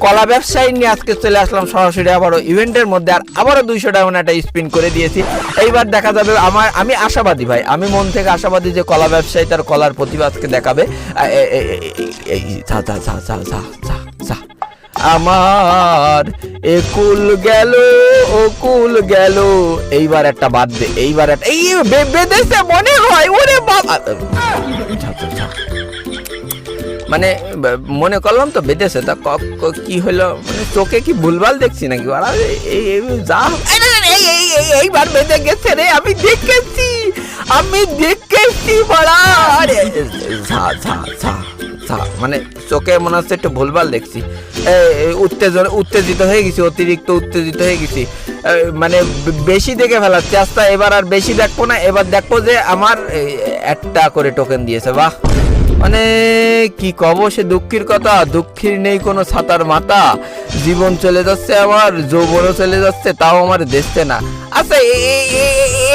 কলা ব্যবসায়ী নিয়ে আজকে চলে আসলাম সরাসরি আবারও ইভেন্টের মধ্যে, আর আবারও 200 ডায়মন্ড একটা স্পিন করে দিয়েছি। এইবার দেখা যাবে আমি আশাবাদী ভাই, আমি মন থেকে আশাবাদী যে কলা ব্যবসায়ী তার কলার প্রতিভা আজকে দেখাবে। আমার একুল গেল ওকুল গেল, এইবার একটা বাদ দে, এইবার একটা এই বেদেশে মনে হয় ওরে বাবা, মানে মনে করলাম তো বেঁধেছে তা কি হলো, মানে চোখে কি ভুলভাল দেখছি নাকি? যা এইবার বেঁধে গেছে রে, আমি দেখেছি বড়া, মানে চোখে মনে হচ্ছে একটু ভুলভাল দেখছি, উত্তেজিত হয়ে গেছি, অতিরিক্ত উত্তেজিত হয়ে গেছি, মানে বেশি দেখে ফেলাচ্ছি। আস্তে এবার আর বেশি দেখবো না, এবার দেখবো যে আমার একটা করে টোকেন দিয়েছে। বাহ, মানে কি কব সে দুঃখের কথা, দুঃখের নেই কোনো ছাতার মাথা, জীবন চলে যাচ্ছে আমার, যৌবনও চলে যাচ্ছে, তাও আমার দেখছে না। আচ্ছা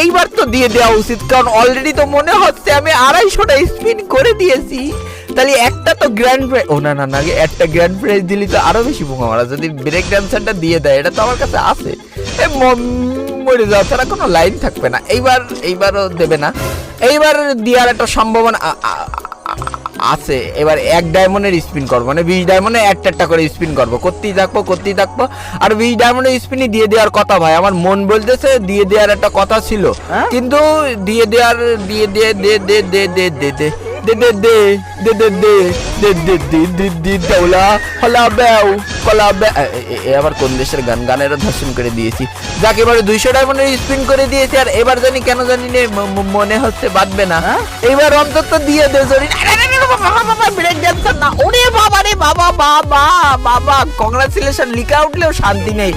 এইবার তো দিয়ে দেওয়া উচিত, কারণ অলরেডি তো মনে হচ্ছে আমি 250টা স্পিন করে দিয়েছি, তাহলে একটা তো গ্র্যান্ড প্রাইজ, ও না না না, একটা গ্র্যান্ড প্রাইজ দিলি তো আরো বেশি বোকা মারা, যদি ব্রেক ড্যান্সারটা দিয়ে দেয়, এটা তো আমার কাছে আছে, মরে যাওয়া ছাড়া কোনো লাইন থাকবে না। এইবারও দেবে না, এইবার দেওয়ার একটা সম্ভাবনা আছে। এবার 1 ডায়মন্ডের স্পিন করবো, মানে 20 ডায়মন্ডে একটা করে স্পিন করবো, করতেই থাকবো, আর 20 ডায়মন্ডের স্পিনই দিয়ে দেওয়ার কথা ভাই, আমার মন বলতেছে দিয়ে দেওয়ার একটা কথা ছিল, কিন্তু দিয়ে দেওয়ার আবার কোন দেশের গানেরও ধর্ষণ করে দিয়েছি। যাকে এবারে 200 ডায়মন্ডের স্পিন করে দিয়েছি, আর এবার জানি কেন জানি মনে হচ্ছে বাঁধবে না, এইবার অন্তত দিয়ে দে জরি। ব্রেক ড্যান্সার না, ওরে বাবা রে বাবা, বাবা কংগ্রাচুলেশন লিখা উঠলেও শান্তি নেই।